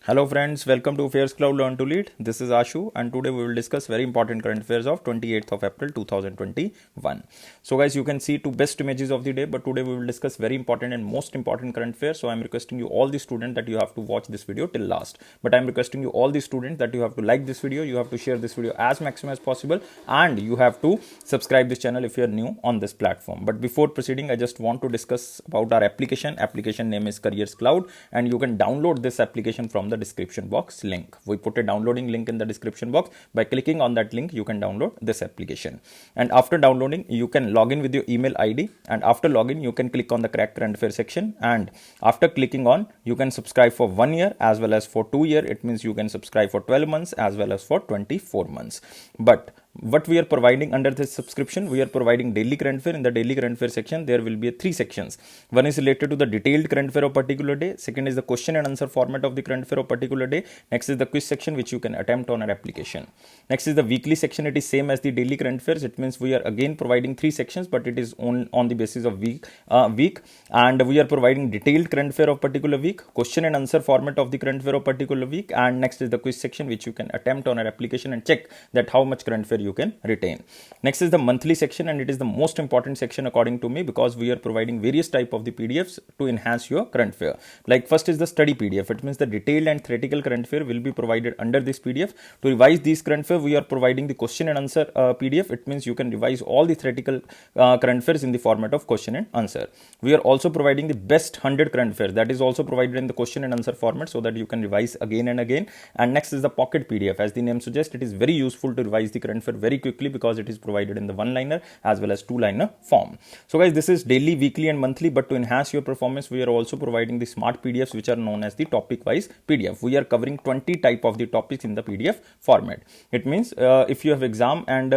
Hello friends, welcome to Affairs Cloud Learn to Lead. This is Ashu and today we will discuss very important current affairs of 28th of April 2021. So guys, you can see two best images of the day, but today we will discuss very important and most important current affairs. So I'm requesting you all the students that you have to watch this video till last. But I'm requesting you all the students that you have to like this video, you have to share this video as maximum as possible, and you have to subscribe this channel if you are new on this platform. But before proceeding, I just want to discuss about our application. Application name is Careers Cloud and you can download this application from the description box link. We put a downloading link in the description box. By clicking on that link, you can download this application. And after downloading, you can log in with your email ID. And after login, you can click on the Crack Current Affair section. And after clicking on, you can subscribe for 1 year as well as for 2 years. It means you can subscribe for 12 months as well as for 24 months. But what we are providing under this subscription, we are providing daily current affair. In the daily current affair section, there will be three sections. One is related to the detailed current affair of particular day. Second is the question and answer format of the current affair of particular day. Next is the quiz section, which you can attempt on our application. Next is the weekly section. It is same as the daily current affairs. It means we are again providing three sections, but it is on the basis of week. And we are providing detailed current affair of particular week, question and answer format of the current affair of particular week, and next is the quiz section, which you can attempt on our application and check that how much current affair you can retain. Next is the monthly section, and it is the most important section according to me, because we are providing various type of the PDFs to enhance your current affair. Like first is the study PDF. It means the detailed and theoretical current affair will be provided under this PDF. To revise these current affair, we are providing the question and answer PDF. It means you can revise all the theoretical current affairs in the format of question and answer. We are also providing the best 100 current affairs. That is also provided in the question and answer format, so that you can revise again and again. And next is the pocket PDF. As the name suggests, it is very useful to revise the current affair very quickly, because it is provided in the one-liner as well as two-liner form. So guys, this is daily, weekly and monthly, but to enhance your performance, we are also providing the smart PDFs, which are known as the topic-wise PDF. We are covering 20 type of the topics in the PDF format. It means if you have exam and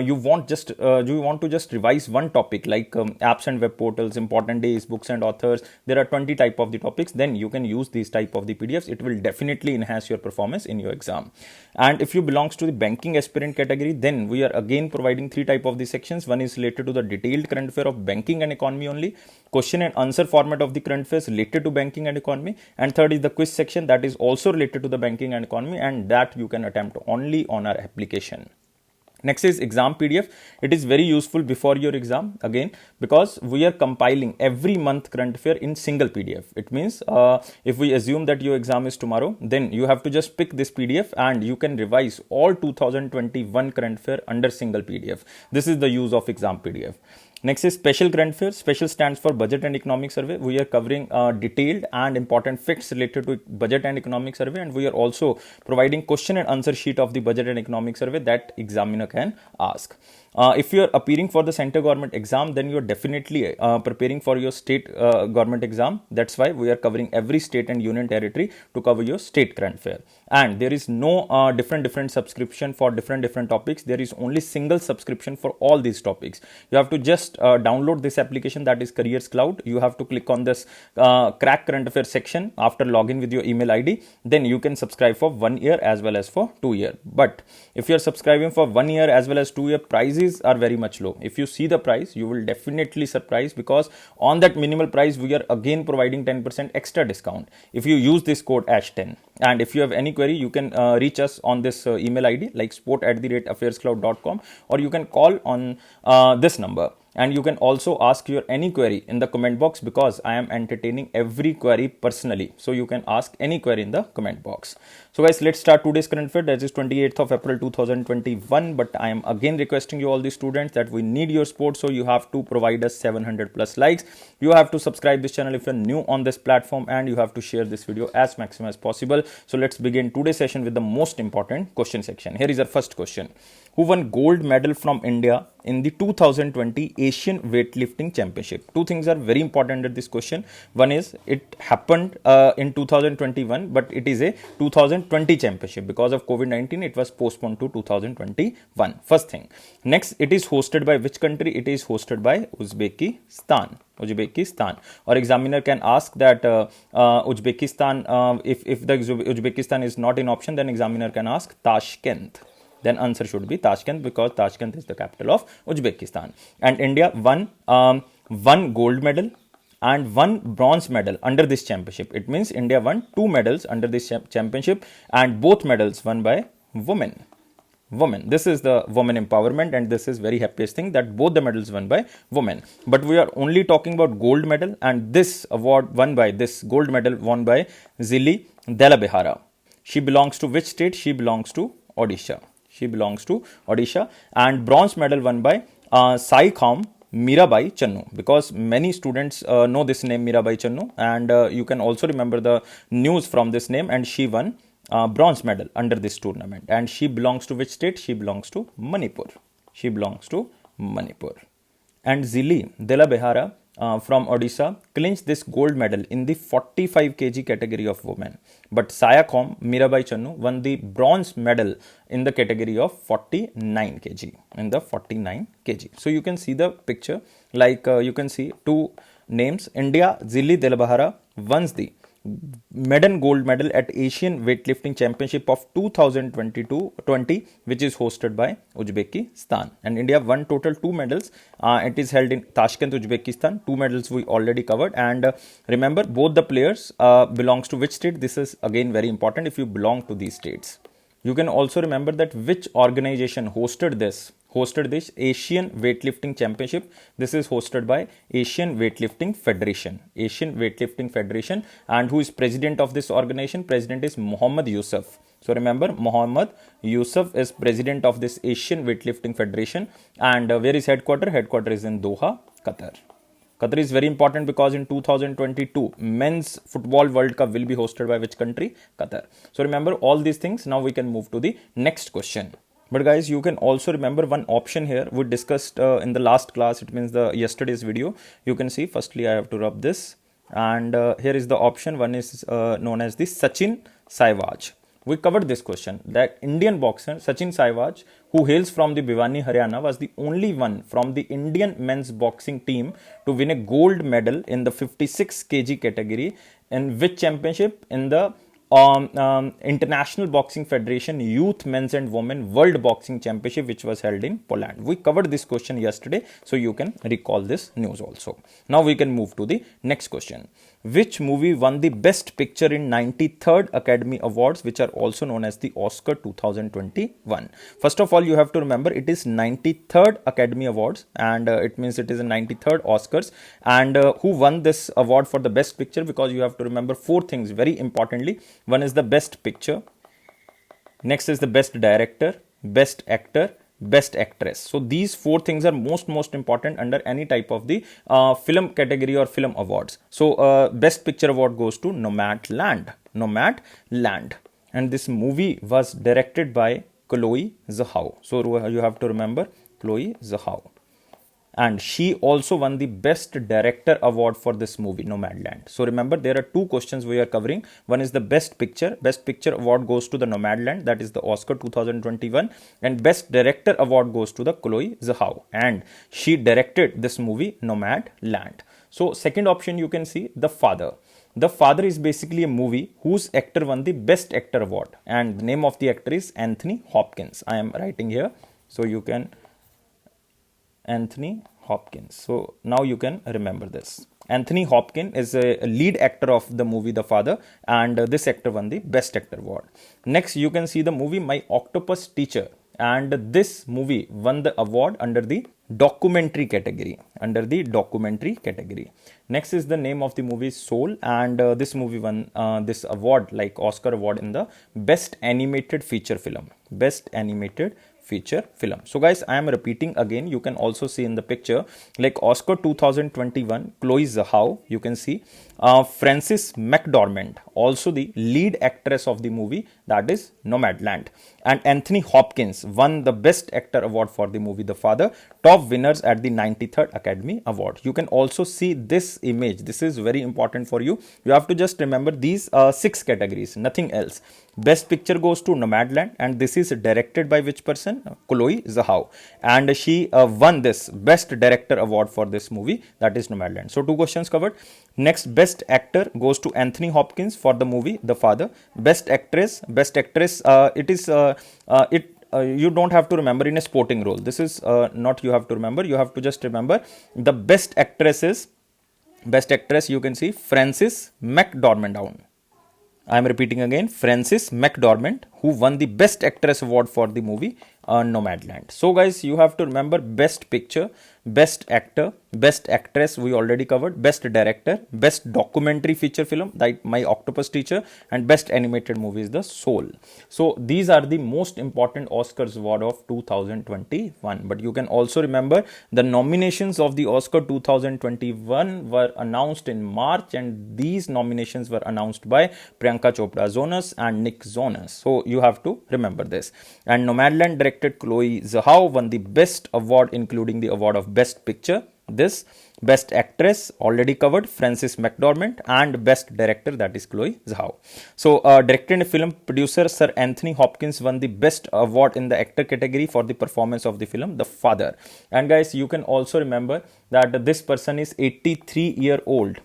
you want to just revise one topic, like apps and web portals, important days, books and authors, there are 20 type of the topics, then you can use these type of the PDFs. It will definitely enhance your performance in your exam. And if you belongs to the banking aspirant category, then we are again providing three type of the sections. One is related to the detailed current affair of banking and economy only, question and answer format of the current affairs related to banking and economy, and third is the quiz section, that is also related to the banking and economy, and that you can attempt only on our application. Next is exam PDF. It is very useful before your exam, again, because we are compiling every month current affair in single PDF. It means if we assume that your exam is tomorrow, then you have to just pick this PDF and you can revise all 2021 current affair under single PDF. This is the use of exam PDF. Next is special current affairs. Special stands for budget and economic survey. We are covering detailed and important facts related to budget and economic survey, and we are also providing question and answer sheet of the budget and economic survey that examiner can ask. If you are appearing for the center government exam, then you are definitely preparing for your state government exam. That's why we are covering every state and union territory to cover your state current affair. And there is no different subscription for different topics. There is only single subscription for all these topics. You have to just download this application, that is Careers Cloud. You have to click on this Crack Current Affairs section after login with your email ID. Then you can subscribe for 1 year as well as for 2 years. But if you are subscribing for 1 year as well as 2 year, prices are very much low. If you see the price, you will definitely surprise, because on that minimal price, we are again providing 10% extra discount if you use this code ASH10. And if you have any query, you can reach us on this email ID, like support@affairscloud.com, or you can call on this number. And you can also ask your any query in the comment box, because I am entertaining every query personally. So you can ask any query in the comment box. So guys, let's start today's current affair. That is 28th of April 2021. But I am again requesting you all the students that we need your support. So you have to provide us 700 plus likes. You have to subscribe this channel if you're new on this platform, and you have to share this video as maximum as possible. So let's begin today's session with the most important question section. Here is our first question. Who won gold medal from India in the 2020 Asian Weightlifting Championship? Two things are very important at this question. One is it happened in 2021, but it is a 2020 championship. Because of COVID-19, it was postponed to 2021. First thing. Next, it is hosted by which country? It is hosted by Uzbekistan. Or examiner can ask that Uzbekistan, if the Uzbekistan is not in option, then examiner can ask Tashkent. Then answer should be Tashkent, because Tashkent is the capital of Uzbekistan. And India won one gold medal and one bronze medal under this championship. It means India won 2 medals under this championship, and both medals won by women. This is the women empowerment, and this is very happiest thing that both the medals won by women. But we are only talking about gold medal, and this award won by this gold medal won by Zilli Delabehara. She belongs to which state? She belongs to Odisha. And bronze medal won by Sai Kham Mirabai Channu, because many students know this name Mirabai Channu, and you can also remember the news from this name, and she won bronze medal under this tournament. And she belongs to which state? She belongs to Manipur. And Zilli Delabehara from Odisha clinched this gold medal in the 45 kg category of women. But Saya Khom Mirabai Channu won the bronze medal in the category of 49 kg. So you can see the picture, like you can see two names. India, Zilli Delabehara wins the maiden gold medal at Asian Weightlifting Championship of 2020, which is hosted by Uzbekistan. And India won total 2 medals. It is held in Tashkent, Uzbekistan. 2 medals we already covered. And remember, both the players belongs to which state? This is again very important if you belong to these states. You can also remember that which organization hosted this Asian Weightlifting Championship. This is hosted by Asian Weightlifting Federation. And who is president of this organization? President is Mohammad Yusuf. So remember, Mohammad Yusuf is president of this Asian Weightlifting Federation. And where is headquarter? Headquarter is in Doha, Qatar. Qatar is very important because in 2022 men's football World Cup will be hosted by which country? Qatar. So remember all these things. Now we can move to the next question. But guys, you can also remember one option here we discussed in the last class. It means the yesterday's video. You can see, firstly I have to rub this, and here is the option. One is known as the Sachin Saiwaj. We covered this question that Indian boxer Sachin Saiwaj, who hails from the Bhiwani, Haryana, was the only one from the Indian men's boxing team to win a gold medal in the 56 kg category. In which championship? In the International Boxing Federation Youth Men's and Women World Boxing Championship, which was held in Poland. We covered this question yesterday, so you can recall this news also. Now we can move to the next question. Which movie won the Best Picture in 93rd Academy Awards, which are also known as the Oscar 2021? First of all, you have to remember it is 93rd Academy Awards, and it means it is a 93rd Oscars. And who won this award for the Best Picture? Because you have to remember 4 things very importantly. One is the Best Picture, next is the Best Director, Best Actor, Best Actress. So these 4 things are most important under any type of the film category or film awards. So Best Picture award goes to Nomadland. And this movie was directed by Chloe Zhao. So you have to remember Chloe Zhao. And she also won the Best Director award for this movie, Nomadland. So remember, there are 2 questions we are covering. One is the Best Picture. Best Picture award goes to the Nomadland, that is the Oscar 2021. And Best Director award goes to the Chloe Zhao. And she directed this movie, Nomadland. So second option you can see, The Father. The Father is basically a movie whose actor won the Best Actor award. And the name of the actor is Anthony Hopkins. I am writing here, so you can... Anthony Hopkins. So now you can remember this. Anthony Hopkins is a lead actor of the movie The Father, and this actor won the Best Actor award. Next, you can see the movie My Octopus Teacher, and this movie won the award under the documentary category. Next is the name of the movie Soul, and this movie won this award, like Oscar award, in the Best Animated Feature Film. So guys, I am repeating again. You can also see in the picture, like Oscar 2021, Chloe Zhao, you can see Frances McDormand, also the lead actress of the movie, that is Nomadland. And Anthony Hopkins won the Best Actor award for the movie The Father, top winners at the 93rd Academy Award. You can also see this image. This is very important for you. You have to just remember these 6 categories, nothing else. Best Picture goes to Nomadland, and this is directed by which person? Chloe Zhao. And she won this Best Director award for this movie, that is Nomadland. So 2 questions covered. Next, Best Actor goes to Anthony Hopkins for the movie The Father. Best Actress, you don't have to remember in a sporting role. This is not you have to remember. You have to just remember the Best Actress is Best actress, you can see Frances McDormand. I am repeating again, Frances McDormand, who won the Best Actress award for the movie Nomadland. So, guys, you have to remember Best Picture, Best Actor, Best Actress, we already covered, Best Director, Best Documentary Feature Film, like My Octopus Teacher, and Best Animated Movie is The Soul. So, these are the most important Oscars award of 2021. But you can also remember the nominations of the Oscar 2021 were announced in March, and these nominations were announced by Priyanka Chopra Jonas and Nick Jonas. So, you have to remember this. And Nomadland directed Chloe Zhao won the Best Award, including the award of Best Picture. This Best Actress already covered, Frances McDormand, and Best Director, that is Chloe Zhao. So, director and film producer Sir Anthony Hopkins won the Best Award in the actor category for the performance of the film The Father. And guys, you can also remember that this person is 83-year-old,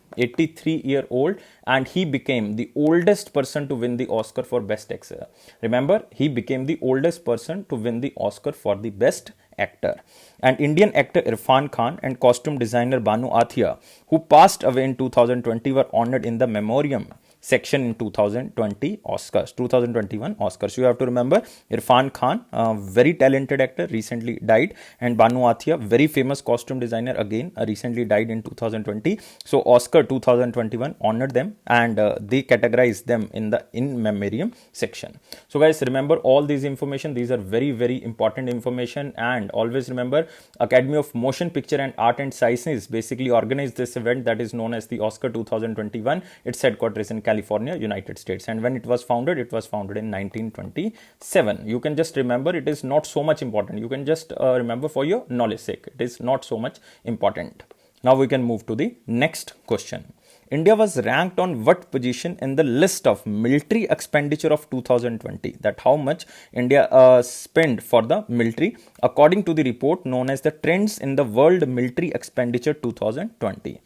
and he became the oldest person to win the Oscar for Best Actor. Remember, he became the oldest person to win the Oscar for the Best Actor. And Indian actor Irfan Khan and costume designer Banu Athia, who passed away in 2020, were honored in the memoriam section in 2021 Oscars. You have to remember Irfan Khan, a very talented actor, recently died, and Banu Athia, very famous costume designer, again recently died in 2020. So Oscar 2021 honored them, and they categorized them in the in memoriam section. So guys, remember all these information. These are very, very important information, and always remember Academy of Motion Picture and Art and Sciences basically organized this event that is known as the Oscar 2021. Its headquarters in California, United States, and when it was founded in 1927. You can just remember, it is not so much important. You can just remember for your knowledge sake. It is not so much important. Now we can move to the next question. India was ranked on what position in the list of military expenditure of 2020? That how much India spent for the military according to the report known as the Trends in the World Military Expenditure 2020.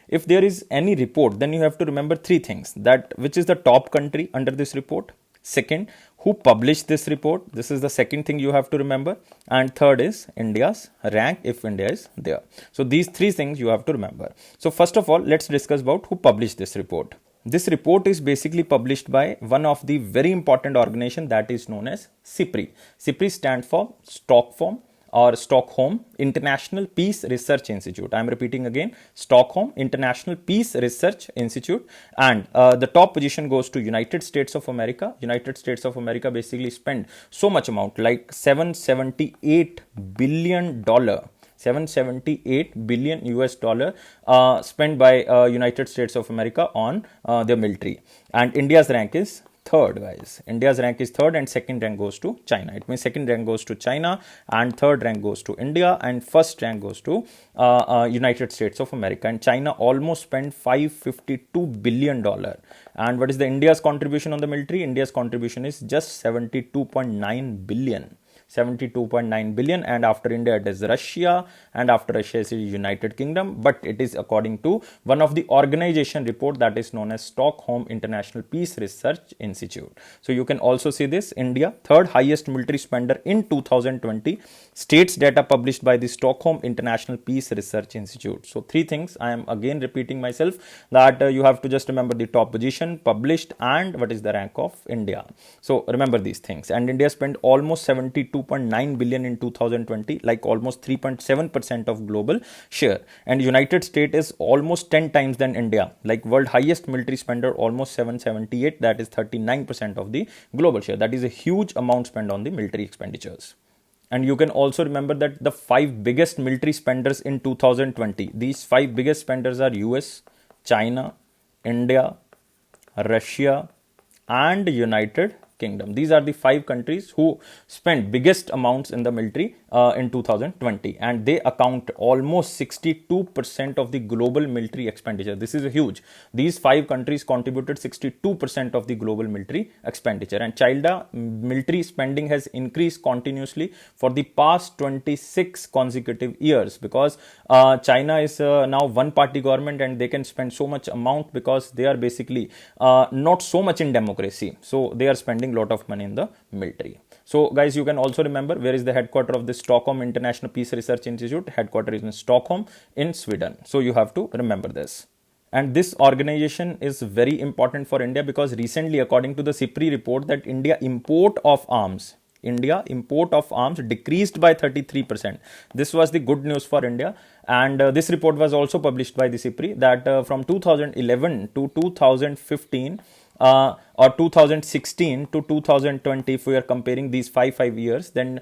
If there is any report, then you have to remember three things: that which is the top country under this report, second, who published this report, this is the second thing you have to remember, and third is India's rank if India is there. So these three things you have to remember. So first of all, let's discuss about who published this report. This report is basically published by one of the very important organization that is known as SIPRI. SIPRI stands for Stockholm International Peace Research Institute. I am repeating again, Stockholm International Peace Research Institute, and the top position goes to United States of America. United States of America basically spent so much amount, like $778 billion. 778 billion US dollar spent by United States of America on their military. And India's rank is third, guys. India's rank is third, and second rank goes to China. It means second rank goes to China, and third rank goes to India, and first rank goes to United States of America. And China almost spent $552 billion. And what is the India's contribution on the military? India's contribution is just 72.9 billion. 72.9 billion, and after India it is Russia, and after Russia is United Kingdom, but it is according to one of the organization report that is known as Stockholm International Peace Research Institute. So you can also see this: India, third highest military spender in 2020, states data published by the Stockholm International Peace Research Institute. So three things, I am again repeating myself, that you have to just remember the top position, published, and what is the rank of India. So remember these things. And India spent almost 72.9 billion in 2020, like almost 3.7% of global share. And United States is almost 10 times than India, like world highest military spender, almost 778, that is 39% of the global share. That is a huge amount spent on the military expenditures. And you can also remember that the 5 biggest military spenders in 2020, these 5 biggest spenders are US, China, India, Russia, and United Kingdom. These are the 5 countries who spent biggest amounts in the military in 2020, and they account almost 62% of the global military expenditure. This is huge. These 5 countries contributed 62% of the global military expenditure, and China military spending has increased continuously for the past 26 consecutive years, because China is now one party government, and they can spend so much amount because they are basically not so much in democracy, so they are spending lot of money in the military. So guys, you can also remember where is the headquarter of the Stockholm International Peace Research Institute. Headquarter is in Stockholm in Sweden. So you have to remember this. And this organization is very important for India because recently, according to the CIPRI report, that India import of arms decreased by 33%. This was the good news for India. And this report was also published by the CIPRI that from 2011 to 2015 or 2016 to 2020, if we are comparing these five years, then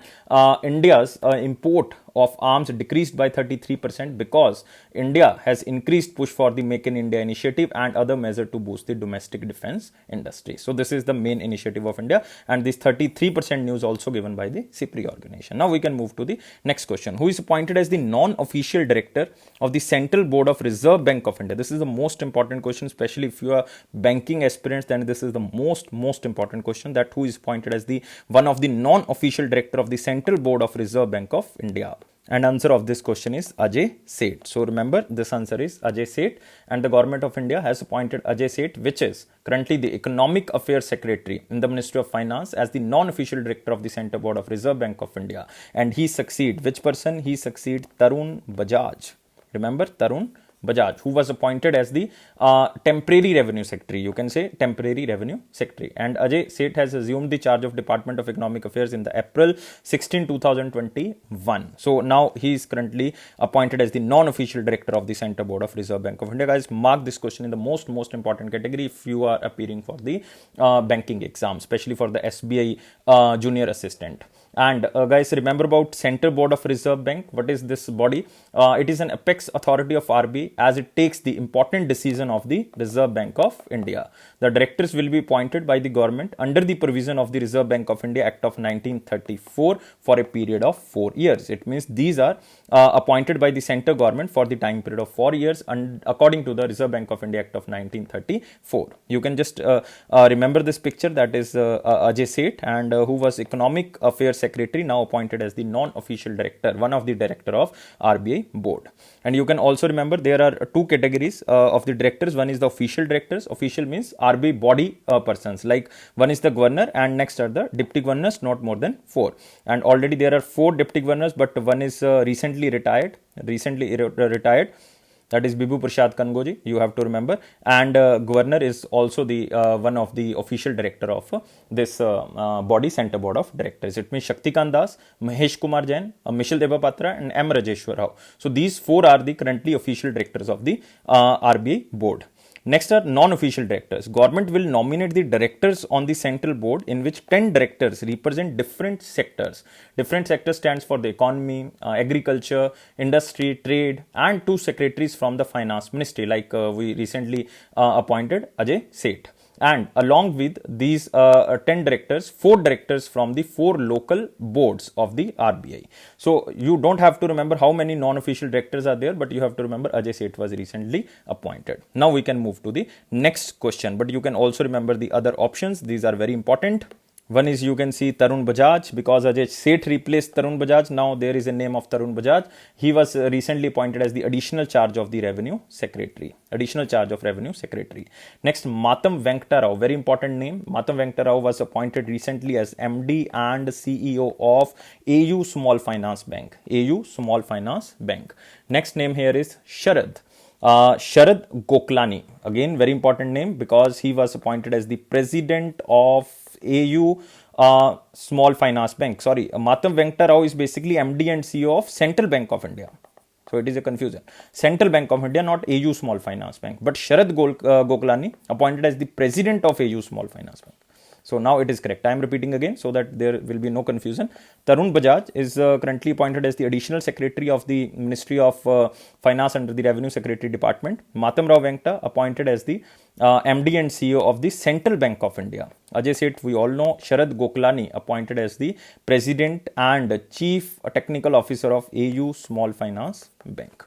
India's import of arms decreased by 33% because India has increased push for the Make in India initiative and other measures to boost the domestic defense industry. So this is the main initiative of India, and this 33% news also given by the CIPRI organization. Now we can move to the next question. Who is appointed as the non-official director of the Central Board of Reserve Bank of India? This is the most important question, especially if you are banking aspirants, then this is the most important question, that who is appointed as the one of the non-official director of the Central Board of Reserve Bank of India. And answer of this question is Ajay Seth. So remember, this answer is Ajay Seth, and the government of India has appointed Ajay Seth, which is currently the Economic Affairs Secretary in the Ministry of Finance, as the non-official director of the Central Board of Reserve Bank of India. And he succeeds which person? He succeeds Tarun Bajaj. Remember Tarun Bajaj, who was appointed as the temporary revenue secretary. You can say temporary revenue secretary. And Ajay Seth has assumed the charge of Department of Economic Affairs in the April 16, 2021. So now he is currently appointed as the non-official director of the Central Board of Reserve Bank of India. Guys, mark this question in the most important category if you are appearing for the banking exam, especially for the SBI junior assistant. And guys, remember about Central Board of Reserve Bank. What is this body? It is an apex authority of RBI, as it takes the important decision of the Reserve Bank of India. The directors will be appointed by the government under the provision of the Reserve Bank of India Act of 1934 for a period of 4 years. It means these are appointed by the central government for the time period of 4 years, and according to the Reserve Bank of India Act of 1934. You can just remember this picture, that is Ajay Seth, and who was Economic Affairs Secretary, now appointed as the non-official director, one of the director of RBI board. And you can also remember there are two categories of the directors. One is the official directors. Official means RBI body persons, like one is the governor and next are the deputy governors, not more than 4. And already there are 4 deputy governors, but one is recently retired. That is Bibhu Prasad Kangoji, you have to remember. And governor is also the one of the official director of this body, Centre Board of Directors. It means Shaktikant Das, Mahesh Kumar Jain, Mishil Devapatra, and M. Rajeshwar Rao. So these 4 are the currently official directors of the RBI board. Next are non-official directors. Government will nominate the directors on the central board, in which 10 directors represent different sectors. Different sectors stands for the economy, agriculture, industry, trade, and 2 secretaries from the finance ministry, like we recently appointed Ajay Seth. And along with these 10 directors, 4 directors from the 4 local boards of the RBI. So you don't have to remember how many non-official directors are there, but you have to remember Ajay Seth was recently appointed. Now we can move to the next question, but you can also remember the other options. These are very important. One is, you can see Tarun Bajaj, because Ajay Seth replaced Tarun Bajaj. Now there is a name of Tarun Bajaj. He was recently appointed as the additional charge of the revenue secretary. Next, Matam Venkata Rao, very important name. Matam Venkata Rao was appointed recently as MD and CEO of AU Small Finance Bank. Next name here is Sharad Goklani. Again, very important name because he was appointed as the president of AU Small Finance Bank. Sorry, Matam Venkata Rao is basically MD and CEO of Central Bank of India. So it is a confusion. Central Bank of India, not AU Small Finance Bank. But Sharad Goklani appointed as the president of AU Small Finance Bank. So now it is correct. I am repeating again so that there will be no confusion. Tarun Bajaj is currently appointed as the additional secretary of the Ministry of Finance under the Revenue Secretary Department. Matam Rao Venkata appointed as the MD and CEO of the Central Bank of India. Ajay Seth, we all know. Sharad Goklani appointed as the President and Chief Technical Officer of AU Small Finance Bank.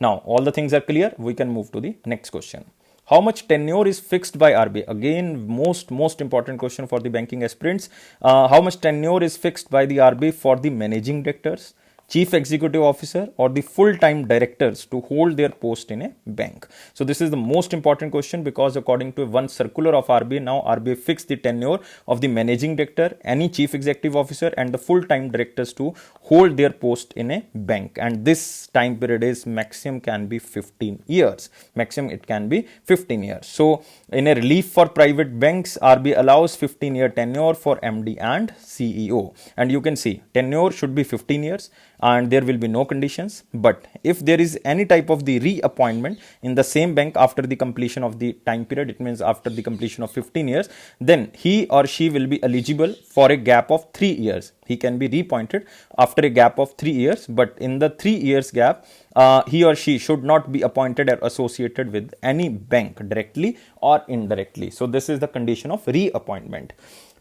Now all the things are clear. We can move to the next question. How much tenure is fixed by RBI? Again, most important question for the banking aspirants. How much tenure is fixed by the RBI for the managing directors, chief executive officer, or the full-time directors to hold their post in a bank? So this is the most important question, because according to one circular of RBI, now RBI fixed the tenure of the managing director, any chief executive officer, and the full-time directors to hold their post in a bank, and this time period is maximum can be 15 years. Maximum it can be 15 years. So in a relief for private banks, RBI allows 15-year tenure for MD and CEO, and you can see tenure should be 15 years and there will be no conditions. But if there is any type of the reappointment in the same bank after the completion of the time period, it means after the completion of 15 years, then he or she will be eligible for a gap of 3 years. He can be reappointed after a gap of 3 years, but in the 3 years gap, he or she should not be appointed or associated with any bank directly or indirectly. So this is the condition of reappointment.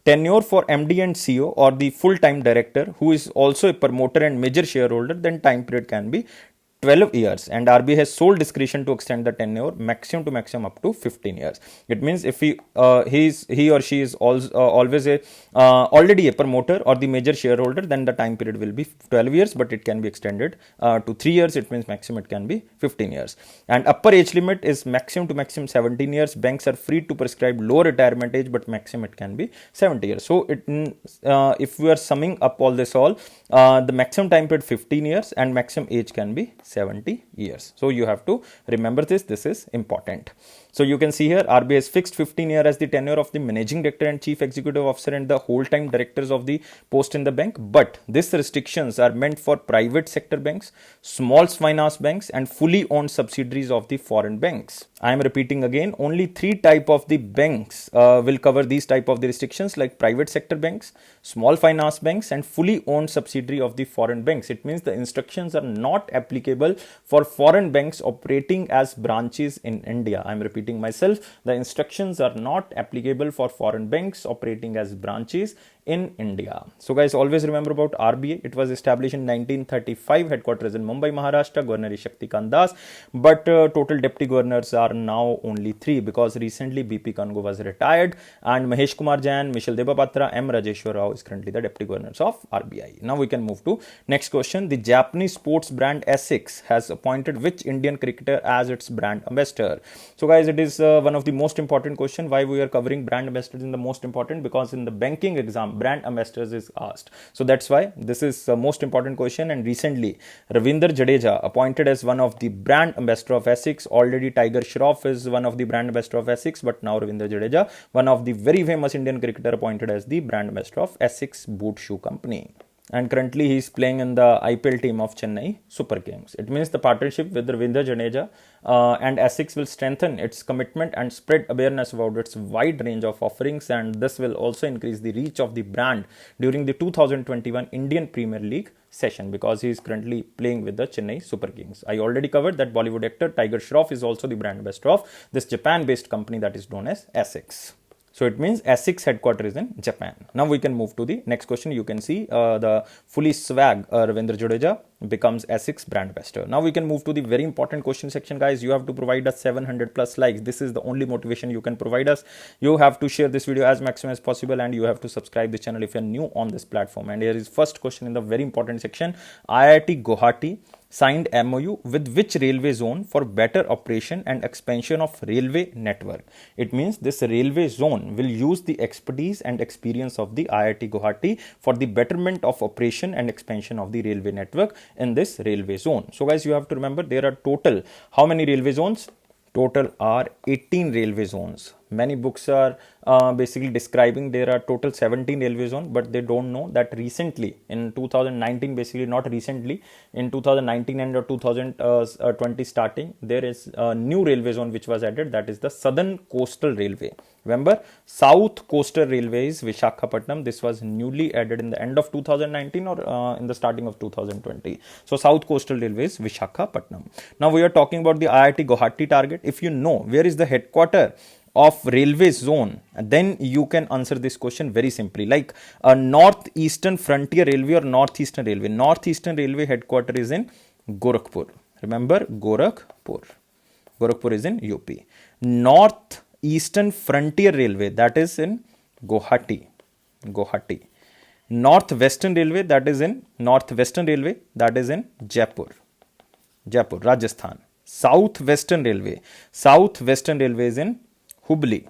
Tenure for MD and CEO or the full-time director who is also a promoter and major shareholder, then time period can be 12 years, and RBI has sole discretion to extend the tenure maximum to maximum up to 15 years. It means if he or she is always already a promoter or the major shareholder, then the time period will be 12 years, but it can be extended to 3 years. It means maximum it can be 15 years. And upper age limit is maximum to maximum 17 years. Banks are free to prescribe low retirement age, but maximum it can be 70 years. So if we are summing up all this the maximum time period 15 years and maximum age can be 70 years. So you have to remember this. This is important. So you can see here RBI has fixed 15 years as the tenure of the managing director and chief executive officer and the whole time directors of the post in the bank. But these restrictions are meant for private sector banks, small finance banks, and fully owned subsidiaries of the foreign banks. I am repeating again, only 3 type of the banks will cover these type of the restrictions, like private sector banks, small finance banks, and fully owned subsidiary of the foreign banks. It means the instructions are not applicable for foreign banks operating as branches in India. I am repeating myself, the instructions are not applicable for foreign banks operating as branches in India. So guys, always remember about RBI. It was established in 1935, headquarters in Mumbai, Maharashtra. Governor is Shaktikant Das, but total deputy governors are now only 3, because recently BP Kango was retired and Mahesh Kumar Jain, Mishal Debapatra, M. Rajeshwar Rao is currently the deputy governors of RBI. Now we can move to next question. The Japanese sports brand Essex has appointed which Indian cricketer as its brand ambassador? So guys, it is one of the most important question. Why we are covering brand ambassadors in the most important? Because in the banking exam, brand ambassadors is asked. So that's why this is the most important question. And recently, Ravindra Jadeja appointed as one of the brand ambassador of Essex. Already Tiger Shroff is one of the brand ambassador of Essex, but now Ravindra Jadeja, one of the very famous Indian cricketer, appointed as the brand ambassador of Essex Boot Shoe Company. And currently he is playing in the IPL team of Chennai Super Kings. It means the partnership with Ravindra Jadeja and Essex will strengthen its commitment and spread awareness about its wide range of offerings, and this will also increase the reach of the brand during the 2021 Indian Premier League session, because he is currently playing with the Chennai Super Kings. I already covered that Bollywood actor Tiger Shroff is also the brand ambassador of this Japan-based company that is known as Essex. So it means Essex headquarters is in Japan. Now we can move to the next question. You can see the fully swag Ravindra Jadeja becomes Essex brand ambassador. Now we can move to the very important question section, guys. You have to provide us 700 plus likes. This is the only motivation you can provide us. You have to share this video as maximum as possible, and you have to subscribe the channel if you are new on this platform. And here is first question in the very important section. IIT Guwahati signed MOU with which railway zone for better operation and expansion of railway network? It means this railway zone will use the expertise and experience of the IIT Guwahati for the betterment of operation and expansion of the railway network in this railway zone. So guys, you have to remember there are total how many railway zones? Total are 18 railway zones. Many books are basically describing there are total 17 railway zones, but they don't know that recently in 2019, basically not recently, in 2019 and 2020 starting, there is a new railway zone which was added, that is the Southern Coastal Railway. Remember, South Coastal Railway is Visakhapatnam. This was newly added in the end of 2019 or in the starting of 2020. So South Coastal Railway is Visakhapatnam. Now we are talking about the IIT Guwahati target. If you know where is the headquarter of railway zone, then you can answer this question very simply, like a Northeastern Frontier Railway or Northeastern Railway. Northeastern Railway headquarter is in Gorakhpur. Remember, Gorakhpur. Gorakhpur is in UP. Northeastern Frontier Railway, that is in Guwahati. Guwahati. Northwestern Railway, that is in Jaipur, Rajasthan. Southwestern Railway is in Hubli,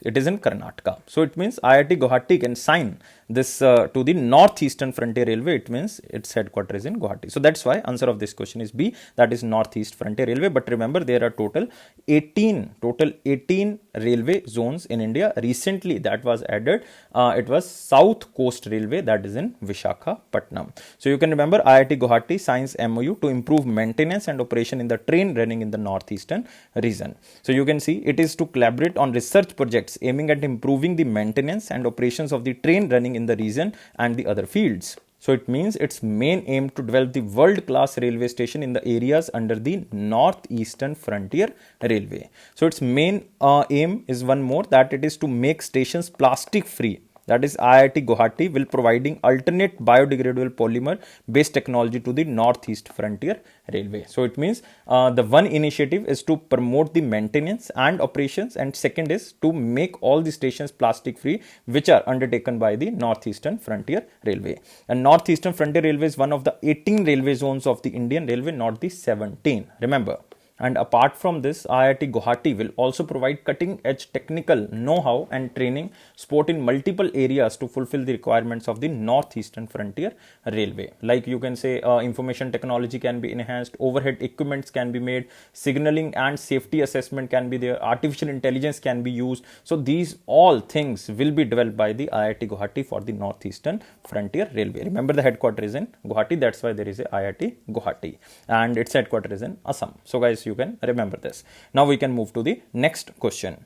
It is in Karnataka. So it means IIT Guwahati can sign this to the Northeastern Frontier Railway. It means its headquarters is in Guwahati. So that's why answer of this question is B, that is Northeast Frontier Railway. But remember, there are total 18 railway zones in India. Recently that was added. It was South Coast Railway, that is in Visakhapatnam. So you can remember, IIT Guwahati signs MOU to improve maintenance and operation in the train running in the northeastern region. So you can see it is to collaborate on research projects aiming at improving the maintenance and operations of the train running in the region and the other fields. So it means its main aim to develop the world-class railway station in the areas under the Northeastern Frontier Railway. So its main aim is one more, that it is to make stations plastic free. That is, IIT Guwahati will providing alternate biodegradable polymer based technology to the Northeast Frontier Railway. So it means the one initiative is to promote the maintenance and operations, and second is to make all the stations plastic free, which are undertaken by the Northeastern Frontier Railway. And Northeastern Frontier Railway is one of the 18 railway zones of the Indian Railway, not the 17. Remember. And apart from this, IIT Guwahati will also provide cutting-edge technical know-how and training support in multiple areas to fulfill the requirements of the Northeastern Frontier Railway. Like you can say, information technology can be enhanced, overhead equipments can be made, signaling and safety assessment can be there, artificial intelligence can be used. So these all things will be developed by the IIT Guwahati for the Northeastern Frontier Railway. Remember, the headquarters is in Guwahati, that's why there is a IIT Guwahati, and its headquarters is in Assam. So guys, you can remember this. Now we can move to the next question.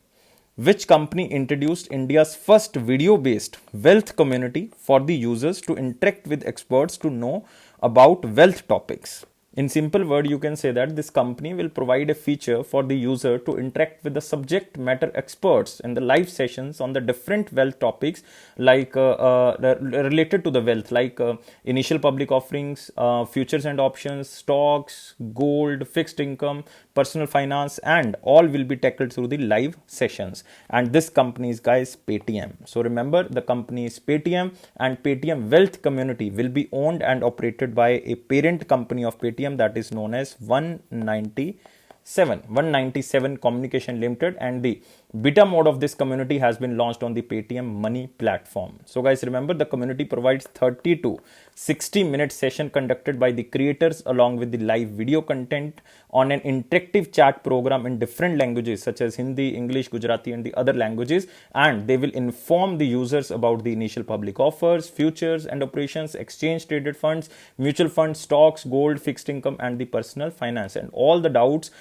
Which company introduced India's first video-based wealth community for the users to interact with experts to know about wealth topics? In simple word, you can say that this company will provide a feature for the user to interact with the subject matter experts in the live sessions on the different wealth topics, like related to the wealth, like initial public offerings, futures and options, stocks, gold, fixed income, personal finance, and all will be tackled through the live sessions. And this company is, guys, Paytm. So remember, the company is Paytm, and Paytm Wealth Community will be owned and operated by a parent company of Paytm, that is known as 197 Communication Limited, and the beta mode of this community has been launched on the Paytm Money platform. So guys, remember, the community provides 30 to 60-minute session conducted by the creators along with the live video content on an interactive chat program in different languages such as Hindi, English, Gujarati, and the other languages, and they will inform the users about the initial public offers, futures and operations, exchange traded funds, mutual funds, stocks, gold, fixed income, and the personal finance, and all the doubts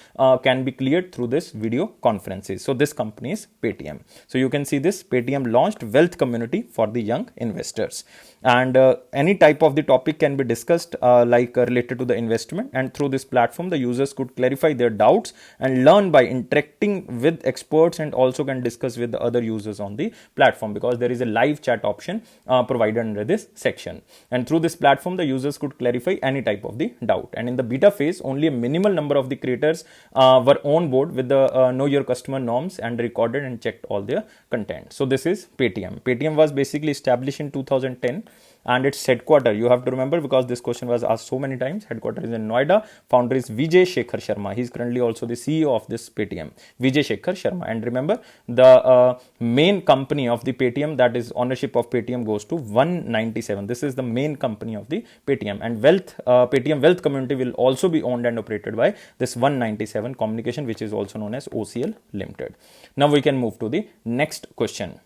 can be cleared through this video conferences. So this company is Paytm. So you can see this Paytm launched wealth community for the young investors, and any type of the topic can be discussed related to the investment, and through this platform the users could clarify their doubts and learn by interacting with experts, and also can discuss with the other users on the platform, because there is a live chat option provided under this section. And through this platform the users could clarify any type of the doubt. And in the beta phase, only a minimal number of the creators were on board with the know your customer norms and recorded and checked all their content. So this is Paytm. Paytm was basically established in 2010, and its headquarters, you have to remember because this question was asked so many times, headquarters is in Noida. Founder is Vijay Shekhar Sharma. He is currently also the CEO of this Paytm, Vijay Shekhar Sharma. And remember, the main company of the Paytm, that is ownership of Paytm, goes to 197. This is the main company of the Paytm, and Paytm Wealth Community will also be owned and operated by this 197 Communication, which is also known as OCL Limited. Now we can move to the next question.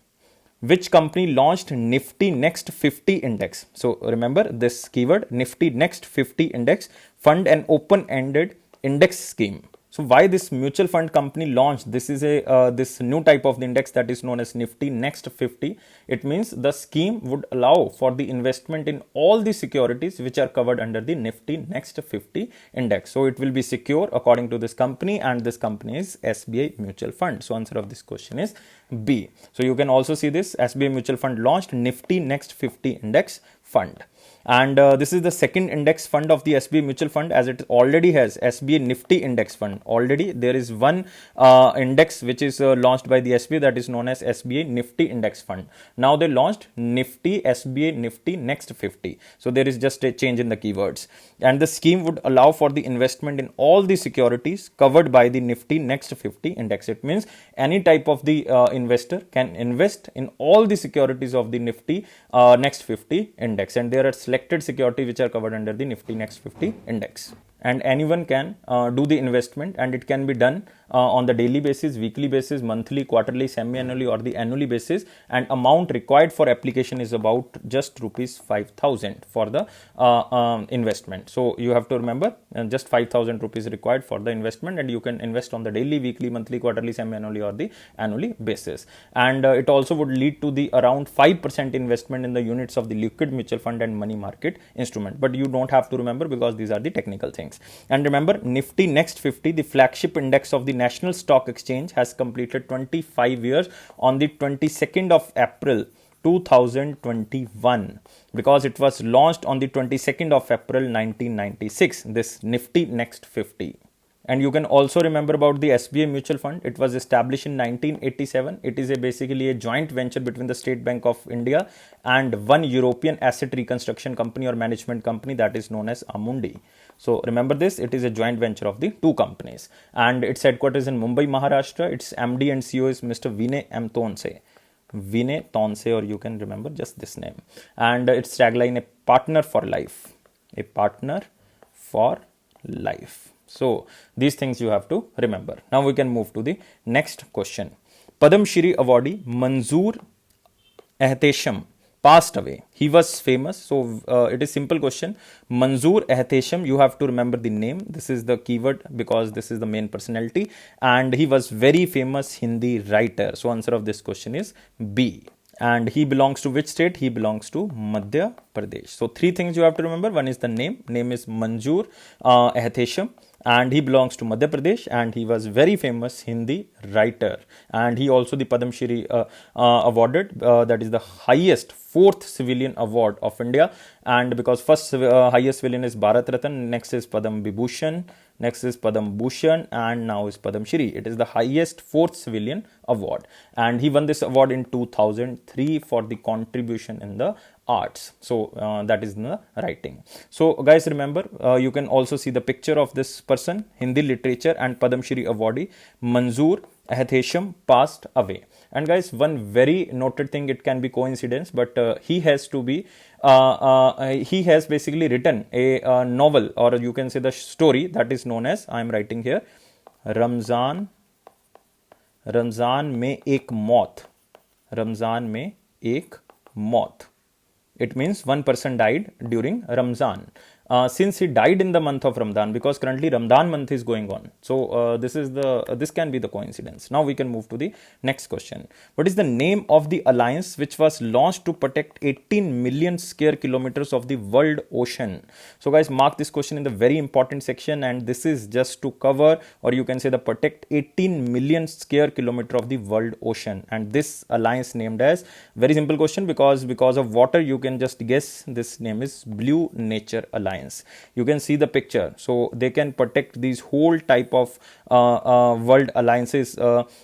Which company launched Nifty Next 50 Index? So remember this keyword, Nifty Next 50 Index, fund an open-ended index scheme. So why this mutual fund company launched? This is a this new type of the index that is known as Nifty Next 50. It means the scheme would allow for the investment in all the securities which are covered under the Nifty Next 50 index. So it will be secure according to this company, and this company is SBI Mutual Fund. So answer of this question is B. So you can also see this SBI Mutual Fund launched Nifty Next 50 Index fund. And this is the second index fund of the SBI mutual fund, as it already has SBI Nifty index fund. Already there is one index which is launched by the SBI, that is known as SBI Nifty index fund. Now they launched Nifty, SBI Nifty Next 50. So there is just a change in the keywords. And the scheme would allow for the investment in all the securities covered by the Nifty Next 50 index. It means any type of the investor can invest in all the securities of the Nifty Next 50 index, and there are selected securities which are covered under the Nifty Next 50 index. And anyone can do the investment, and it can be done on the daily basis, weekly basis, monthly, quarterly, semi-annually, or the annually basis. And amount required for application is about just rupees 5,000 for the investment. So you have to remember just 5,000 rupees required for the investment, and you can invest on the daily, weekly, monthly, quarterly, semi-annually, or the annually basis. And it also would lead to the around 5% investment in the units of the liquid mutual fund and money market instrument. But you don't have to remember, because these are the technical things. And remember, Nifty Next 50, the flagship index of the National Stock Exchange, has completed 25 years on the 22nd of April 2021, because it was launched on the 22nd of April 1996, this Nifty Next 50. And you can also remember about the SBI mutual fund. It was established in 1987. It is basically a joint venture between the State Bank of India and one European asset reconstruction company or management company, that is known as Amundi. So remember this, it is a joint venture of the two companies, and its headquarters in Mumbai, Maharashtra. Its MD and CEO is Mr. Vinay M. Tonse. Vinay Tonse, or you can remember just this name. And its tagline, a partner for life. A partner for life. So these things you have to remember. Now we can move to the next question. Padam Shri awardee Manzoor Ehtesham passed away. He was famous. So it is simple question. Manzoor Ehtesham, you have to remember the name. This is the keyword, because this is the main personality. And he was very famous Hindi writer. So answer of this question is B. And he belongs to which state? He belongs to Madhya Pradesh. So three things you have to remember. One is the name. Name is Manzoor Ehtesham. And he belongs to Madhya Pradesh, and he was very famous Hindi writer. And he also the Padam Shri awarded, that is the highest fourth civilian award of India. And because first highest civilian is Bharat Ratna, next is Padam Vibhushan, next is Padam Bhushan, and now is Padam Shri. It is the highest fourth civilian award. And he won this award in 2003 for the contribution in the arts. So that is in the writing. So guys, remember, you can also see the picture of this person, Hindi literature and Padam Shri awardee Manzoor Ehtesham passed away. And guys, one very noted thing, it can be coincidence, but he has to be he has basically written a novel, or you can say the story, that is known as, I am writing here, Ramzan में एक मौत. Ramzan में एक मौत. It means one person died during Ramzan. Since he died in the month of Ramadan, because currently Ramadan month is going on. So this can be the coincidence. Now we can move to the next question. What is the name of the alliance which was launched to protect 18 million square kilometers of the world ocean? So guys, mark this question in the very important section, and this is just to cover, or you can say the protect 18 million square kilometer of the world ocean. And this alliance named as, very simple question, because of water, you can just guess, this name is Blue Nature Alliance. You can see the picture. So they can protect these whole type of world alliances,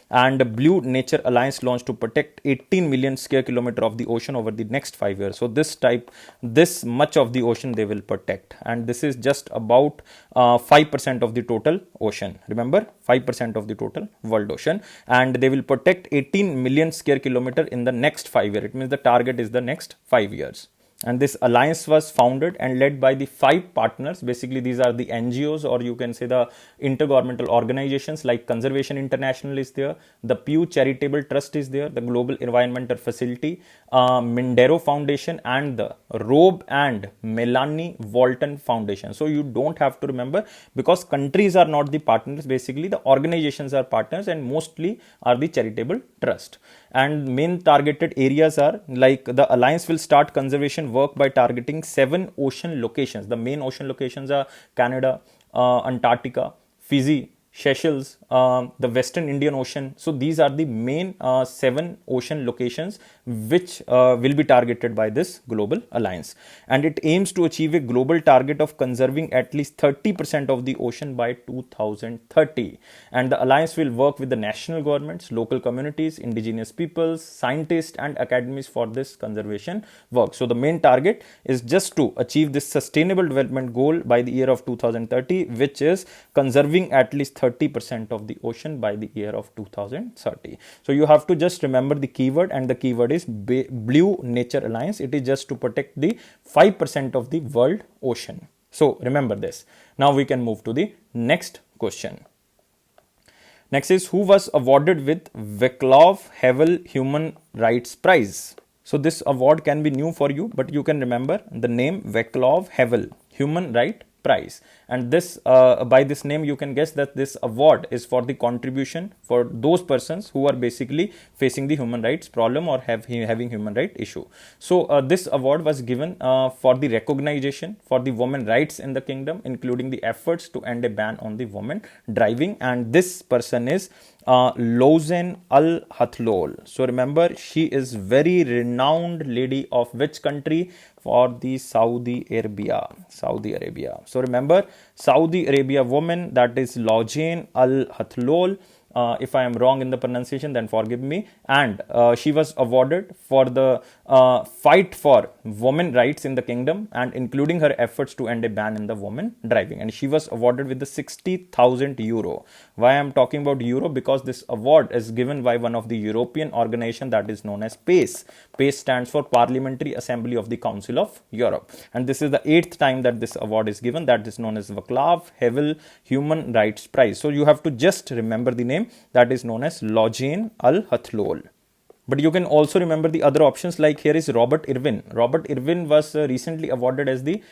and Blue Nature Alliance launched to protect 18 million square kilometer of the ocean over the next 5 years. So this much of the ocean they will protect, and this is just about 5% of the total ocean. Remember, 5% of the total world ocean, and they will protect 18 million square kilometer in the next 5 years. It means the target is the next 5 years. And this alliance was founded and led by the 5 partners. Basically, these are the NGOs, or you can say the intergovernmental organizations, like Conservation International is there, the Pew Charitable Trust is there, the Global Environmental Facility, Mindero Foundation, and the Robe and Melanie Walton Foundation. So you don't have to remember, because countries are not the partners. Basically, the organizations are partners, and mostly are the charitable trust. And main targeted areas are, like, the alliance will start conservation work by targeting 7 ocean locations. The main ocean locations are Canada, Antarctica, Fiji, Seychelles, the Western Indian Ocean. So these are the main 7 ocean locations which will be targeted by this global alliance. And it aims to achieve a global target of conserving at least 30% of the ocean by 2030. And the alliance will work with the national governments, local communities, indigenous peoples, scientists, and academies for this conservation work. So the main target is just to achieve this sustainable development goal by the year of 2030, which is conserving at least 30% of the ocean by the year of 2030. So you have to just remember the keyword, and the keyword is Blue Nature Alliance. It is just to protect the 5% of the world ocean. So remember this. Now we can move to the next question. Next is, who was awarded with Vaclav Havel Human Rights Prize? So this award can be new for you, but you can remember the name Vaclav Havel Human Rights Prize. And this by this name you can guess that this award is for the contribution for those persons who are basically facing the human rights problem or having human right issue. So this award was given for the recognition for the women rights in the kingdom, including the efforts to end a ban on the women driving. And this person is Loujain Al Hathloul. So remember, she is very renowned lady of which country? For the Saudi Arabia. So remember, Saudi Arabia woman, that is Loujain Al Hathloul. If I am wrong in the pronunciation, then forgive me. And she was awarded for the fight for women rights in the kingdom, and including her efforts to end a ban in the women driving. And she was awarded with the 60,000 euro. Why I am talking about euro? Because this award is given by one of the European organization that is known as PACE. PACE stands for Parliamentary Assembly of the Council of Europe. And this is the 8th time that this award is given, that is known as Vaclav Havel Human Rights Prize. So you have to just remember the name, that is known as Loujain Al Hathloul. But you can also remember the other options, like here is Robert Irwin. Robert Irwin was recently awarded as the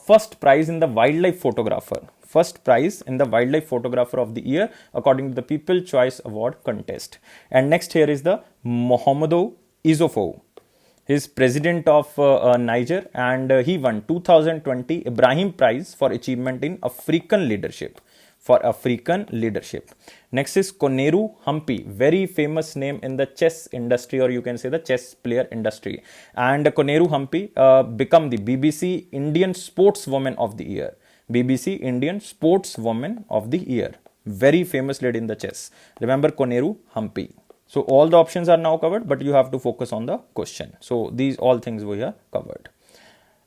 first prize in the wildlife photographer. First prize in the wildlife photographer of the year according to the People Choice Award contest. And next here is the Mohamedou Issoufou. He is president of Niger, and he won 2020 Ibrahim Prize for achievement in African leadership. Next is Koneru Humpy, very famous name in the chess industry, or you can say the chess player industry. And Koneru Humpy become the BBC Indian Sportswoman of the Year. BBC Indian Sportswoman of the Year. Very famous lady in the chess. Remember Koneru Humpy. So all the options are now covered, but you have to focus on the question. So these all things we have covered.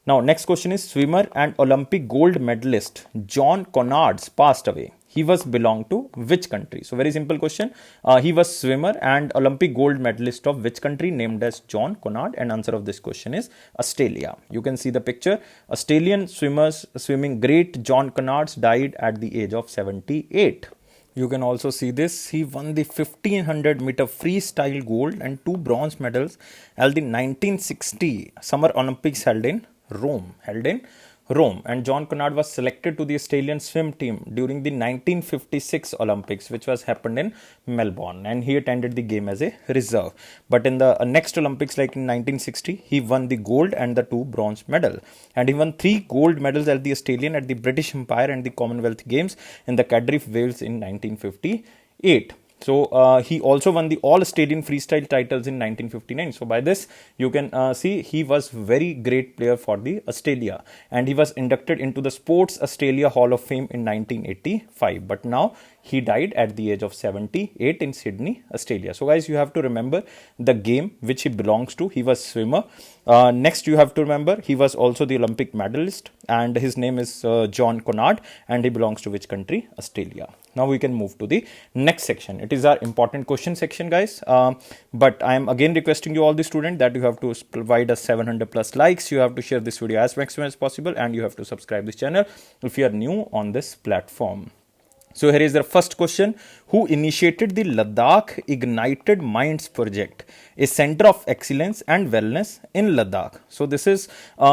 Now, next question is, swimmer and Olympic gold medalist John Connards passed away. He was belonged to which country? So very simple question. He was swimmer and Olympic gold medalist of which country, named as John Connards? And answer of this question is Australia. You can see the picture. Australian swimming great John Connards died at the age of 78. You can also see this. He won the 1500 meter freestyle gold and 2 bronze medals at the 1960 Summer Olympics held in Rome. And John Connards was selected to the Australian swim team during the 1956 Olympics, which was happened in Melbourne, and he attended the game as a reserve. But in the next Olympics, like in 1960, he won the gold and the 2 bronze medal, and he won 3 gold medals at the Australian, at the British Empire, and the Commonwealth Games in the Cardiff, Wales in 1958. So he also won the All Australian Freestyle titles in 1959. So by this you can see he was very great player for the Australia, and he was inducted into the Sports Australia Hall of Fame in 1985. But now he died at the age of 78 in Sydney, Australia. So guys, you have to remember the game which he belongs to. He was swimmer. Next, you have to remember he was also the Olympic medalist, and his name is John Connards, and he belongs to which country? Australia. Now we can move to the next section. It is our important question section, guys. But I am again requesting you all the students that you have to provide us 700 plus likes. You have to share this video as maximum as possible, and you have to subscribe this channel if you are new on this platform. So here is the first question. Who initiated the Ladakh Ignited Minds project, a center of excellence and wellness in Ladakh? So this is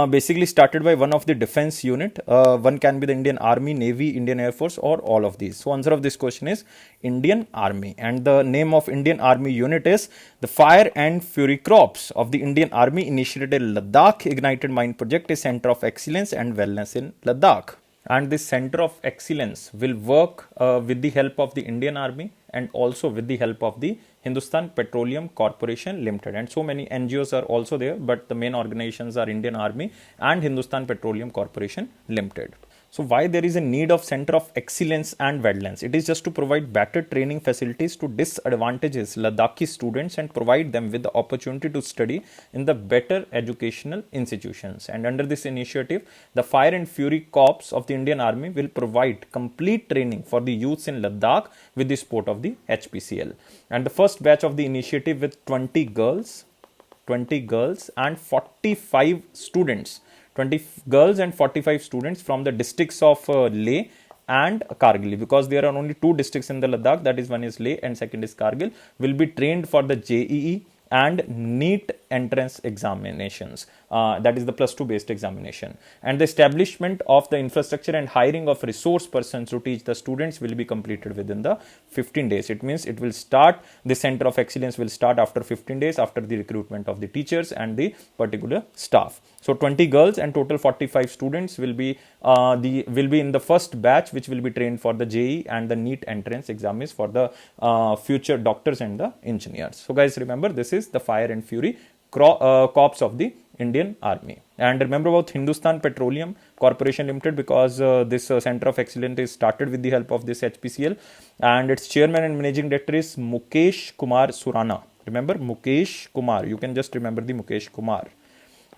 basically started by one of the defense unit. One can be the Indian Army, Navy, Indian Air Force, or all of these. So answer of this question is Indian Army. And the name of Indian Army unit is the Fire and Fury Corps of the Indian Army initiated a Ladakh Ignited Mind project, a center of excellence and wellness in Ladakh. and this center of excellence will work with the help of the Indian Army and also with the help of the Hindustan Petroleum Corporation Limited, and so many NGOs are also there, but the main organizations are Indian Army and Hindustan Petroleum Corporation Limited. So why there is a need of center of excellence and wetlands? It is just to provide better training facilities to disadvantageous Ladakhi students and provide them with the opportunity to study in the better educational institutions. And under this initiative, the Fire and Fury Corps of the Indian Army will provide complete training for the youths in Ladakh with the support of the HPCL. And the first batch of the initiative with 20 girls and 45 students, 20 girls and 45 students from the districts of Leh and Kargil, because there are only two districts in the Ladakh, that is, one is Leh and second is Kargil, will be trained for the JEE and NEET entrance examinations, that is the +2 based examination. And the establishment of the infrastructure and hiring of resource persons to teach the students will be completed within the 15 days. It means it will start, the center of excellence will start after 15 days after the recruitment of the teachers and the particular staff. So 20 girls and total 45 students will be in the first batch, which will be trained for the JEE and the NEET entrance exams for the future doctors and the engineers. So guys, remember, this is the Fire and Fury Corps of the Indian Army. And remember about Hindustan Petroleum Corporation Limited, because this center of excellence is started with the help of this HPCL, and its chairman and managing director is Mukesh Kumar Surana. Remember, Mukesh Kumar, you can just remember the Mukesh Kumar,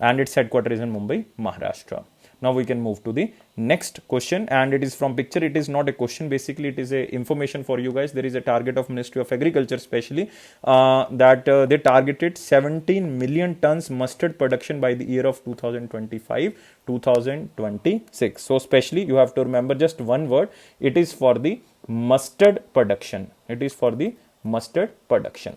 and its headquarters is in Mumbai, Maharashtra. Now we can move to the next question, and it is from picture. It is not a question, basically it is a information for you guys. There is a target of Ministry of Agriculture especially that they targeted 17 million tons mustard production by the year of 2025-2026. So especially you have to remember just one word, it is for the mustard production. It is for the mustard production.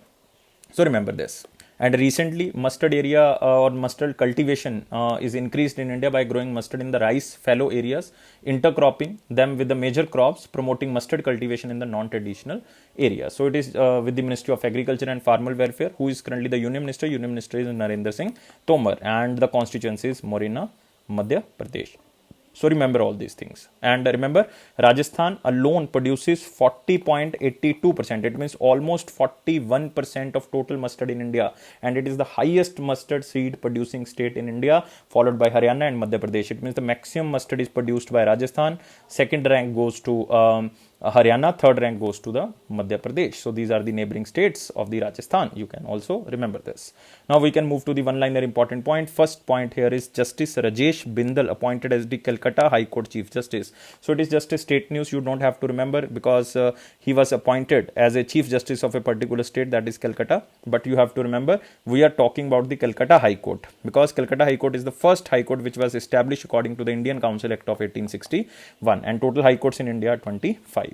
So remember this. And recently, mustard area or mustard cultivation is increased in India by growing mustard in the rice fallow areas, intercropping them with the major crops, promoting mustard cultivation in the non-traditional areas. So it is with the Ministry of Agriculture and Farmer Welfare, who is currently the Union Minister. Union Minister is Narendra Singh Tomar, and the constituency is Morena, Madhya Pradesh. So remember all these things. And remember, Rajasthan alone produces 40.82%. It means almost 41% of total mustard in India. And it is the highest mustard seed producing state in India, followed by Haryana and Madhya Pradesh. It means the maximum mustard is produced by Rajasthan. Second rank goes to Haryana, third rank goes to the Madhya Pradesh. So these are the neighboring states of the Rajasthan. You can also remember this. Now we can move to the one-liner important point. First point here is Justice Rajesh Bindal appointed as the Calcutta High Court Chief Justice. So it is just a state news. You don't have to remember, because he was appointed as a Chief Justice of a particular state, that is Calcutta. But you have to remember, we are talking about the Calcutta High Court, because Calcutta High Court is the first High Court which was established according to the Indian Council Act of 1861, and total High Courts in India are 25.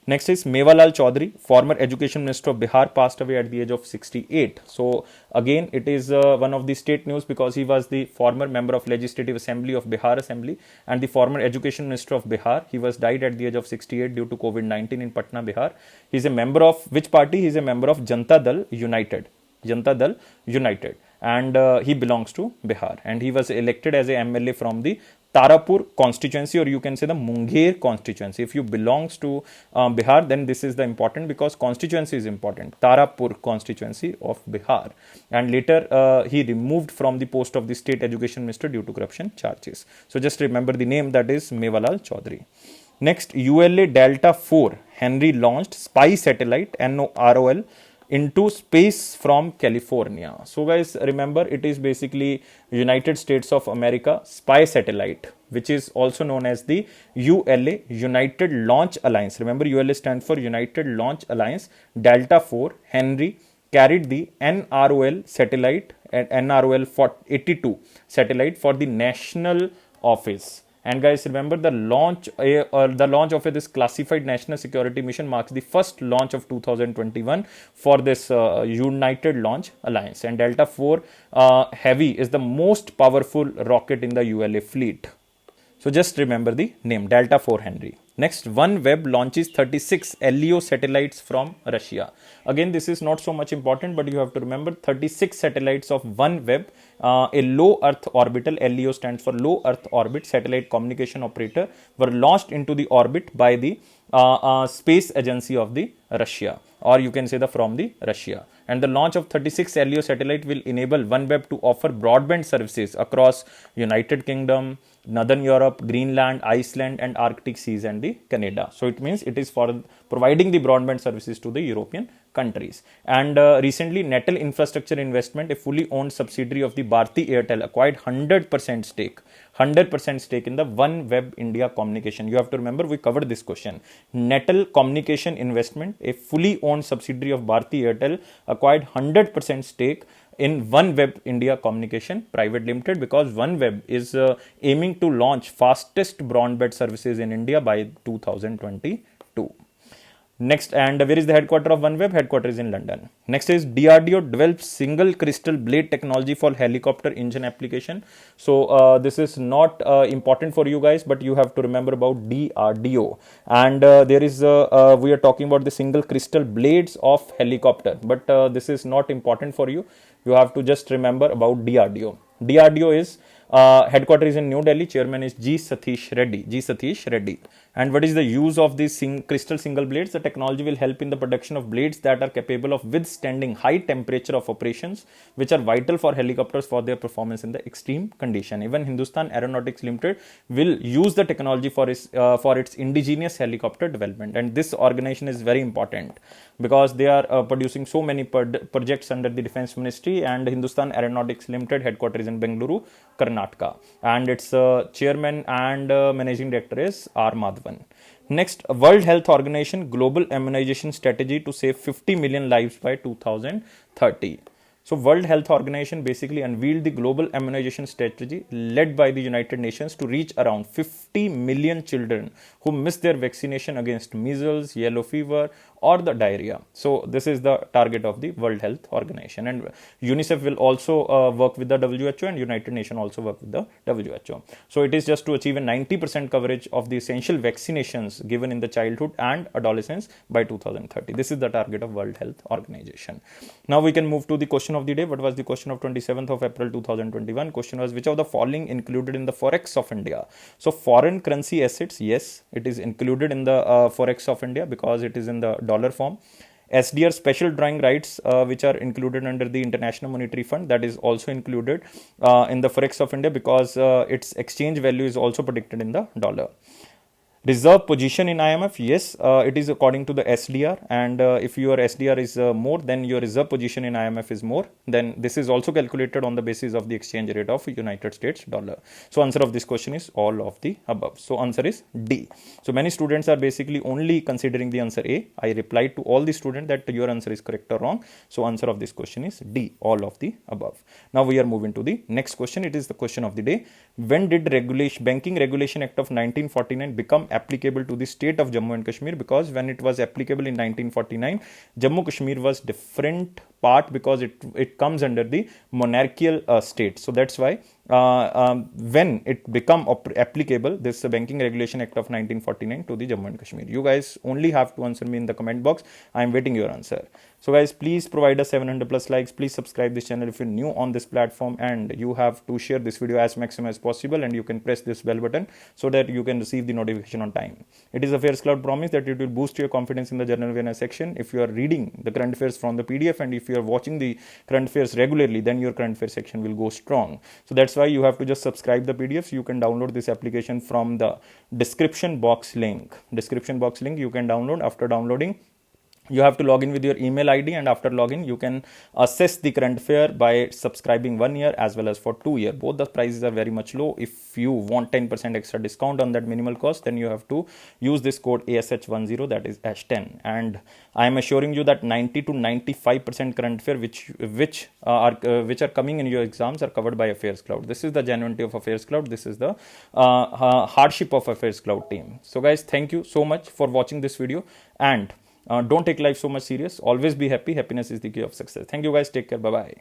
Next is Mewalal Chaudhary, former Education Minister of Bihar, passed away at the age of 68. So again, it is one of the state news, because he was the former member of Legislative Assembly of Bihar Assembly and the former Education Minister of Bihar. He was died at the age of 68 due to COVID-19 in Patna, Bihar. He is a member of which party? He is a member of Janata Dal United. Janata Dal United, and he belongs to Bihar, and he was elected as a MLA from the Tarapur constituency, or you can say the Munger constituency. If you belongs to Bihar, then this is the important, because constituency is important. Tarapur constituency of Bihar. And later he removed from the post of the state education minister due to corruption charges. So just remember the name, that is Mewalal Chaudhary. Next, ULA Delta 4 Henry launched spy satellite NOROL into space from California. So guys, remember, it is basically United States of America spy satellite, which is also known as the ULA, United Launch Alliance. Remember, ULA stands for United Launch Alliance. Delta 4 Henry carried the NROL satellite and NROL 82 satellite for the national office. And guys, remember, the launch of this classified national security mission marks the first launch of 2021 for this United Launch Alliance. And Delta 4 Heavy is the most powerful rocket in the ULA fleet. So just remember the name, Delta 4 Henry. Next, OneWeb launches 36 LEO satellites from Russia. Again, this is not so much important, but you have to remember 36 satellites of OneWeb, a low Earth orbital, LEO stands for low Earth orbit satellite communication operator, were launched into the orbit by the space agency of the Russia, or you can say from the Russia. And the launch of 36 LEO satellite will enable OneWeb to offer broadband services across United Kingdom, Northern Europe, Greenland, Iceland, and Arctic seas, and the Canada. So it means it is for providing the broadband services to the European countries. And recently, Netel Infrastructure Investment, a fully owned subsidiary of the Bharti Airtel, acquired 100% stake in the OneWeb India Communication. You have to remember, we covered this question. Netel Communication Investment, a fully owned subsidiary of Bharti Airtel, acquired 100% stake in OneWeb India Communication Private Limited, because OneWeb is aiming to launch fastest broadband services in India by 2022. Next, and where is the headquarter of OneWeb? Headquarter is in London. Next is DRDO develops single crystal blade technology for helicopter engine application. So this is not important for you guys, but you have to remember about DRDO. And there is we are talking about the single crystal blades of helicopter, but this is not important for you. You have to just remember about DRDO. DRDO is headquarters is in New Delhi. Chairman is G. Satish Reddy. And what is the use of these crystal single blades? The technology will help in the production of blades that are capable of withstanding high temperature of operations, which are vital for helicopters for their performance in the extreme condition. Even Hindustan Aeronautics Limited will use the technology for its indigenous helicopter development. And this organization is very important because they are producing so many projects under the Defense Ministry, and Hindustan Aeronautics Limited headquarters is in Bengaluru, Karnataka. And its chairman and managing director is R. Madhavan. Next, World Health Organization global immunization strategy to save 50 million lives by 2030. So World Health Organization basically unveiled the global immunization strategy led by the United Nations to reach around 50 million children who missed their vaccination against measles, yellow fever, or the diarrhea. So this is the target of the World Health Organization, and UNICEF will also work with the WHO, and United Nations also work with the WHO. So it is just to achieve a 90% coverage of the essential vaccinations given in the childhood and adolescence by 2030. This is the target of World Health Organization. Now we can move to the question of the day. What was the question of 27th of April 2021? Question was, which of the following included in the Forex of India? So foreign currency assets, yes, it is included in the Forex of India because it is in the dollar form. SDR special drawing rights, which are included under the International Monetary Fund, that is also included in the Forex of India because its exchange value is also predicted in the dollar. Reserve position in IMF, yes, it is according to the SDR, and if your SDR is more, then your reserve position in IMF is more. Then this is also calculated on the basis of the exchange rate of United States dollar. So answer of this question is all of the above. So answer is D. So many students are basically only considering the answer A. I replied to all the students that your answer is correct or wrong. So answer of this question is D, all of the above. Now we are moving to the next question. It is the question of the day. When did Banking Regulation Act of 1949 become applicable to the state of Jammu and Kashmir? Because when it was applicable in 1949, Jammu Kashmir was different part because it comes under the monarchical state. So that's why when it become applicable, this Banking Regulation Act of 1949 to the Jammu and Kashmir. You guys only have to answer me in the comment box. I am waiting your answer. So guys, please provide us 700 plus likes. Please subscribe this channel if you're new on this platform, and you have to share this video as maximum as possible, and you can press this bell button so that you can receive the notification on time. It is a Affairs Cloud promise that it will boost your confidence in the general awareness section. If you are reading the current affairs from the PDF, and if you are watching the current affairs regularly, then your current affairs section will go strong. So that's why you have to just subscribe the PDFs. You can download this application from the description box link. You can download. After downloading, you have to log in with your email ID, and after login, you can assess the current affair by subscribing 1 year as well as for 2 years. Both the prices are very much low. If you want 10% extra discount on that minimal cost, then you have to use this code ASH10, that is #10. And I am assuring you that 90 to 95% current affair which are coming in your exams are covered by Affairs Cloud. This is the genuinity of Affairs Cloud. This is the hardship of Affairs Cloud team. So guys, thank you so much for watching this video, and don't take life so much serious. Always be happy. Happiness is the key of success. Thank you guys. Take care. Bye-bye.